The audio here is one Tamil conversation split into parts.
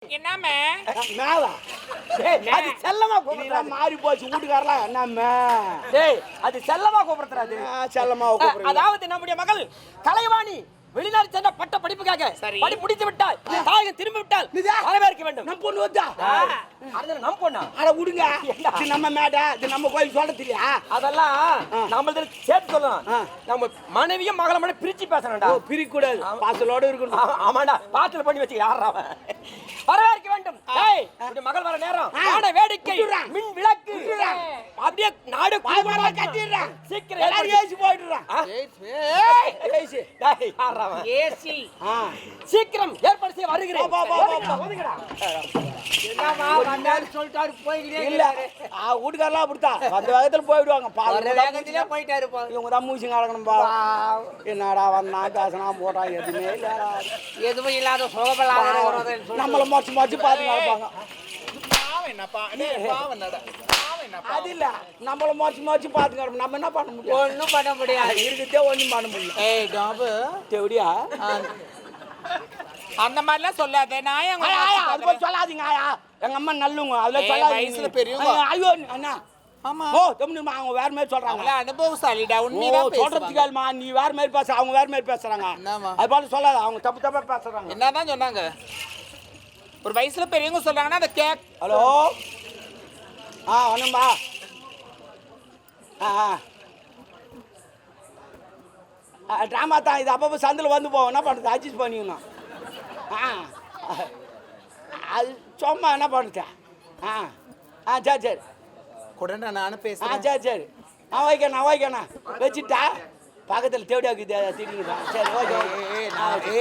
என்னமே மேவா அது செல்லமா கூப்பிடுறா மாறி போச்சு வீட்டுக்காரலாம் என்னம்மா டேய் அது செல்லமா கூப்பிடுறாது செல்லமா கூப்பிடுறா அதாவது நம்முடைய மகள் கலைவாணி வெளிநாடு சென்ற பட்ட படிப்புக்காக படி முடித்து விட்டால் தாயகம் திரும்பி விட்டால் வரவேற்க வேண்டும். நம்ம பொண்ணு வந்தா அது நம்ம பொண்ணா? அட விடுங்க இது நம்ம மேடை இது நம்ம கோயில் சொல்றதுலையா அதெல்லாம் நம்மளது சேர்த்து சொல்லலாம். நம்ம மனைவியும் மகளை மட்டும் பிரிச்சு பேசணும்டா. பிரிக்க கூடாது பாசலோட இருக்கணும். ஆமாடா பாத்துல பண்ணி வச்சு யாரா அவன் வரவேற்க வேண்டும். டேய் இந்த மகள் வர நேரம் வான வேடிக்கை மின் விளக்கு அப்படியே நாடு பாய்மரா கட்டிடுறான் சீக்கிரம் எல்லாரும் ஏசி போயிடுறான் ஏசி டேய் யாரா அவன் ஏசி சீக்கிரம் ஏற்பாடு செய்ய வருகிறேன். ஒதுங்கடா என்னமா வந்தாரு சொல்லிட்டாரு போயிட்டே இல்ல வீட்டுக்காரலாம் அப்படித்தான் அந்த வேகத்துல போயிடுவாங்க வேகத்திலே போயிட்டாரு போ. இவங்க தான் மூச்சு நடக்கணும்பா என்னடா வந்தா பேசினா போட்டான் எதுவுமே இல்ல எதுவும் இல்லாத சோகப்படாத நம்மள மொச்சு மொச்சு பாத்துங்க இருப்பாங்க அது இல்ல நம்மள மொச்சு மொச்சு பாத்துங்க நம்ம என்ன பண்ண முடியும் ஒண்ணும் பண்ண முடியாது இருக்குதே ஒண்ணும் பண்ண முடியும் ஏய் டாபு தேவடியா அந்த மாதிரிலாம் சொல்லாத நான் அது போய் சொல்லாதீங்க ஆயா எங்க அம்மா நல்லுங்க அதுல சொல்லாதீங்க வயசுல பெரியவங்க. ஐயோ அண்ணா ஆமா ஓ தமிழ்மா அவங்க வேற மாதிரி சொல்றாங்க அவள அனுபவசாலிடா உண்மைதான் சொல்றதுக்கால்மா நீ வேற மாதிரி பேச அவங்க வேற மாதிரி பேசுறாங்க என்னம்மா? அது போல சொல்லாத அவங்க தப்பு தப்பா பேசுறாங்க என்னதான் சொன்னாங்க ஒரு வயசுல பெரியவங்க சொல்றாங்கன்னா அதை கேக் ஹலோ ஒண்ணும்பா ட்ராமா தான் இது அப்பப்போ சந்தில் வந்து போவோம் என்ன பண்ணுறது அட்ஜஸ்ட் பண்ணிக்கணும் அது சும்மா என்ன பண்ணுறது சரி சரி கூட நானும் பேசுறேன் சரி சரி நான் வைக்கண்ணா வச்சுட்டா பக்கத்தில் தேவடியாக்கு திடீர்னு சரி ஓகே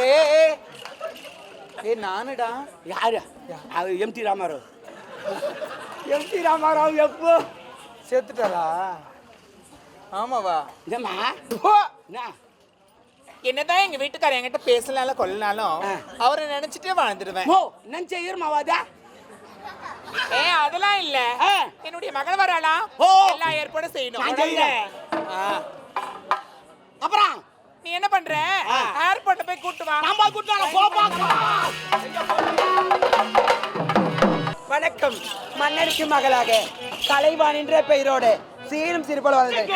ஏய் நானுடா யாரு அவர் எம்டி ராமாராவ் எம்டி ராமாராவ் எப்போ செத்துட்டாரா ஆமாவா என்னம்மா என்ன என்னதான் எங்க வீட்டுக்காரர் என்கிட்ட பேசலாலும் கொள்ளனாலும் அவரை நினைச்சிட்டே வாழ்ந்துடுவேன் ஓ நினச்ச ஈரமாவாதா அதெல்லாம் இல்ல என்னுடைய மகள் வராளா எல்லா ஏற்பாடும் செய்யணும் அப்புறம் நீ என்ன பண்ற ஏர்போர்ட் போய் கூட்டு வா நம்ம கூட்டு வணக்கம் மன்னருக்கு மகளாக கலைவாணி என்ற பெயரோடு சீரும் சிறுபோல் வளர்ந்தேன்.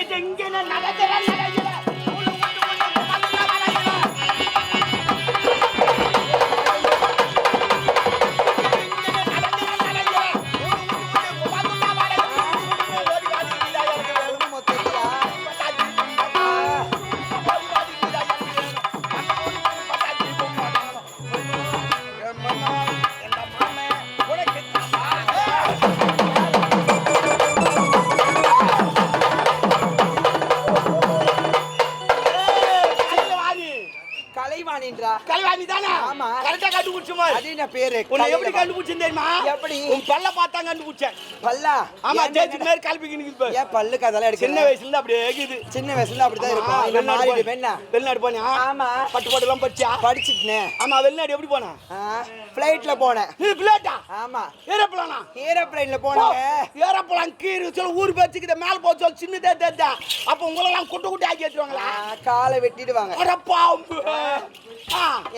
கலைவாணி தானே ஆமா கரெக்டா கண்டுபிடிச்சுமா அது என்ன பேரு உன்னை எப்படி கண்டுபிடிச்சேன் தெரியுமா எப்படி உன் பல்ல பார்த்தா கண்டுபிடிச்சேன் பல்லா ஆமா ஜெஜி மேல கல்பிக்கு நிக்குது ஏன் பல்லுக்கு அதெல்லாம் எடுக்க சின்ன வயசுல இருந்து அப்படியே இருக்குது சின்ன வயசுல அப்படிதான் இருக்கும் இல்ல மாறிடு பெண்ணா வெளிநாடு போனியா ஆமா பட்டு எல்லாம் படிச்சா படிச்சிட்டேன் ஆமா வெளிநாடு எப்படி போனா ஃளைட்ல போனேன் இது பிளேட்டா ஆமா ஏரோப்ளானா ஏரோப்ளேன்ல போனேன் ஏரோப்ளான் கீறு சொல்ல ஊர் பேச்சுக்கிட்ட மேல போக சொல்ல சின்னதே தேத்தா அப்ப உங்கள எல்லாம் குட்டி ஆக்கி வச்சிருவாங்களா காலை வெட்டிடுவாங்க அட பாம்பு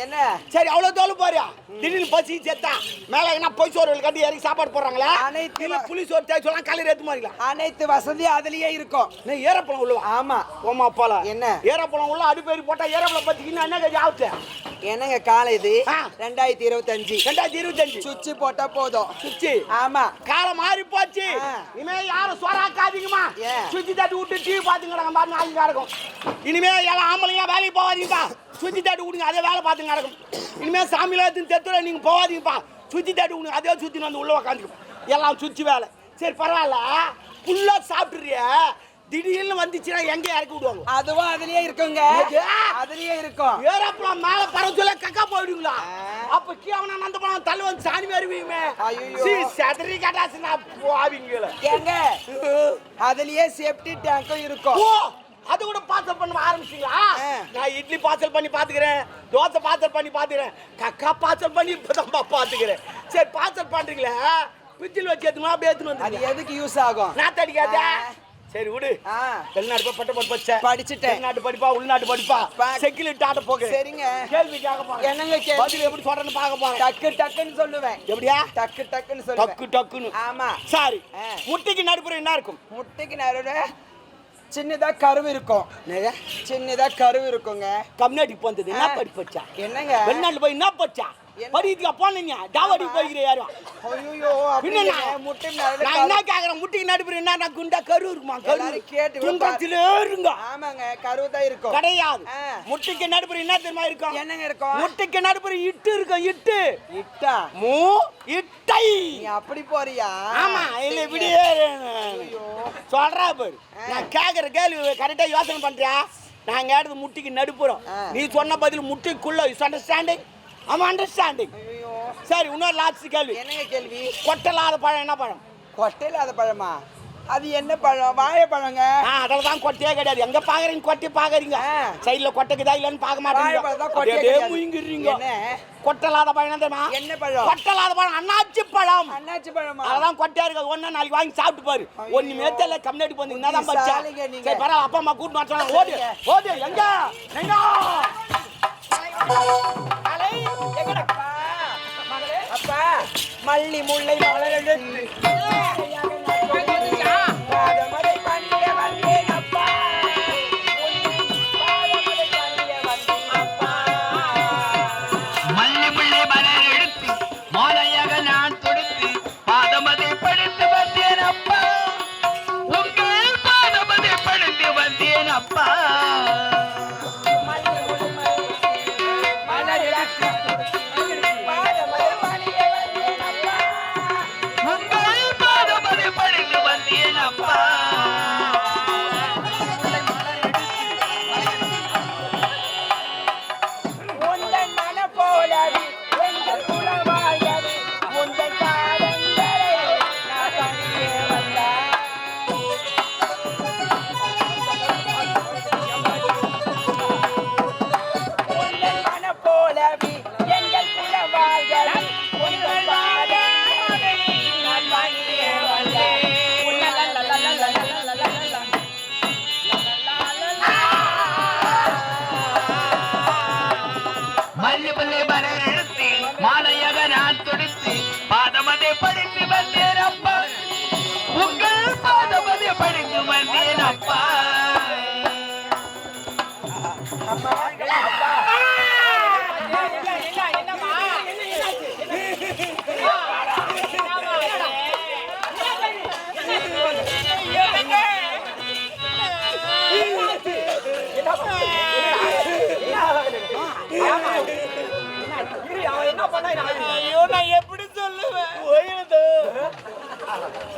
என்ன சரி அவ்வளவு தோல் பாரு திடீர்னு பசி செத்தா மேல என்ன பொய் சோறு கட்டி இறக்கி சாப்பாடு போடுறாங்களா அனைத்து இல்ல புளி சோறு தேய்ச்சி சொல்லலாம் கல்லூரி ஏத்து மாதிரிங்களா அனைத்து வசதியும் அதுலயே இருக்கும் நீ ஏரோப்ளான் உள்ளவா ஆமா ஓமா போல என்ன ஏரோப்ளான் உள்ள அடுப்பேறி போட்டா ஏரோப்ளான் பத்திக்கின்னு என்ன கட்சி ஆகுது என்னங்க காலை இது 2025 2025 சுவிட்ச் போட்டா போதும் சுச்சி ஆமா காலம் மாறி போச்சு இனிமே யாரும் சொராக்காதீங்கம்மா சுச்சி தட்டி விட்டு டிவி பாத்துங்க பாருங்க ஆகி கிடக்கும் இனிமே எல்லாம் ஆம்பளைங்க வேலைக்கு போவாதீங்கப்பா சுச்சி தட்டி விடுங்க அதே வேலை பார்த்து நடக்கும் இனிமே சாமியில தெத்துல நீங்க போவாதீங்கப்பா சுச்சி தட்டி விடுங்க அதே சுத்தி வந்து உள்ள உக்காந்துக்கும் எல்லாம் சுச்சி வேலை சரி பரவாயில்ல ஃபுல்லா சாப்பிட்டுறிய திடீர்னு வந்துச்சுன்னா எங்க இறக்கி விடுவாங்க அதுவும் அதுலயே இருக்குங்க அதுலயே இருக்கும் ஏரோப்ளான் மேல பறவை சொல்ல கக்கா போயிடுங்களா அப்ப கீவனா நந்த பணம் தள்ளு வந்து சாணி வருவீங்க சதறி கட்டாசு நான் போவீங்கள ஏங்க அதுலயே சேஃப்டி டேங்கும் இருக்கும் ஓ அது கூட பார்சல் பண்ண ஆரம்பிச்சிங்களா நான் இட்லி பார்சல் பண்ணி பாத்துக்கிறேன் தோசை பார்சல் பண்ணி பாத்துக்கிறேன் கக்கா பார்சல் பண்ணி இப்பதான் பாத்துக்கிறேன் சரி பார்சல் பண்றீங்களா பிச்சில் வச்சு எடுத்துமா அப்படியே எடுத்துன்னு அது வந்து எதுக்கு யூஸ் ஆகும் நாத்து அடிக்காத சரி விடு. ஆ வெளிநாட்டு போய் பட்ட படிச்ச படிச்சுட்டேன். வெளிநாட்டு படிப்பா உள்நாட்டு படிப்பா செக்கிலிட்டு ஆட்ட போக. சரிங்க. கேள்வி கேட்க போறேன். என்னங்க கேள்வி? பதில் எப்படி சொல்றேன்னு பார்க்க போறேன். டக்கு டக்குன்னு சொல்லுவேன். எப்படியா? டக்கு டக்குன்னு சொல்லுவேன். டக்கு டக்குன்னு. ஆமா. சரி. முட்டைக்கு நடுப்புற என்ன இருக்கும்? முட்டைக்கு நடுவுல சின்னதா கருவு இருக்கும். சின்னதா கருவு இருக்குங்க. கம்யூனிட்டி போந்தது என்ன படிப்பச்சா? என்னங்க வெளிநாட்டு போய் என்ன பச்சா? படிக்க போனீங்க டாவடி போய்க்கிற யாரும். ஐயோ பின்ன முட்டை நான் என்ன கேக்குறேன், முட்டைக்கு நடுப்புற என்ன குண்டா கரு இருக்குமா? கரு கேட்டு துன்பத்திலே இருங்க. ஆமாங்க கருவு தான் இருக்கும். கிடையாது. முட்டைக்கு நடுப்புற என்ன தெரியுமா இருக்கும்? என்னங்க இருக்கும்? முட்டைக்கு நடுப்புற இட்டு இருக்கும். இட்டு இட்டா மூ இட்டை. நீ அப்படி போறியா? ஆமா இல்ல இப்படியே சொல்றா பாரு. நான் கேக்குற கேள்வி கரெக்டா யோசனை பண்றியா? நாங்க எடுத்து முட்டைக்கு நடுப்புறோம். நீ சொன்ன பதில் முட்டைக்குள்ள இஸ் அண்டர்ஸ்டாண்டிங்? ஆமா அண்டர்ஸ்டாண்டிங். ஐயோ சரி இன்னொரு லாஸ்ட் கேள்வி. என்னங்க கேள்வி? கொட்டலாத பழம் என்ன பழம்? கொட்டை இல்லாத பழமா? அது என்ன பழம்? வாழைப்பழங்க. அதில் தான் கொட்டையே கிடையாது. எங்க பாக்குறீங்க கொட்டை பாக்குறீங்க? சைடுல கொட்டைக்குதா இல்லன்னு பார்க்க மாட்டீங்க. முயங்கிறீங்க. கொட்டலாத பழம் என்ன தெரியுமா? என்ன பழம்? கொட்டலாத பழம் அண்ணாச்சி பழம். அண்ணாச்சி பழமா? அதெல்லாம் கொட்டையா இருக்காது. ஒன்னா நாளைக்கு வாங்கி சாப்பிட்டு பாரு. ஒண்ணுமே தெரியல. கம்யூனிட்டி போனீங்க என்னதான் பச்சா? சரி பரவாயில்ல. அப்பா அம்மா கூட்டு மாட்டாங்க. ஓடு ஓடு. எங்க எங்க அப்பா மல்லி முல்லை மலரெடுத்து மல்லி முல்லை மலர் எடுத்து மாலையாக நான் தொடுத்து பாதமதை படுத்து வந்தேன் அப்பா. உங்கள் பாதமதை படுத்து வந்தேன் அப்பா. உங்கள் பாதமதை படுத்து வந்தேன் அப்பா. உந்தன் மன போலவே எங்கள் குலவாழ்கவே உந்தன் காலங்களை நான் தனியே வந்தாய். உந்தன் மன போலவே எங்கள் குலவாழ்கவே உந்தன் காலங்களை நான் தனியே வந்தாய். மல்லி முல்லை மலர் எடுத்து மாலையாக நான் தொடுத்து பாதமதை படுத்து வந்தேன் அப்பா. உங்கள் பாதமதை படுத்து வந்தேன் அப்பா. அவன் என்ன பண்ணா ஐயோ நான் எப்படி சொல்லுவேன்?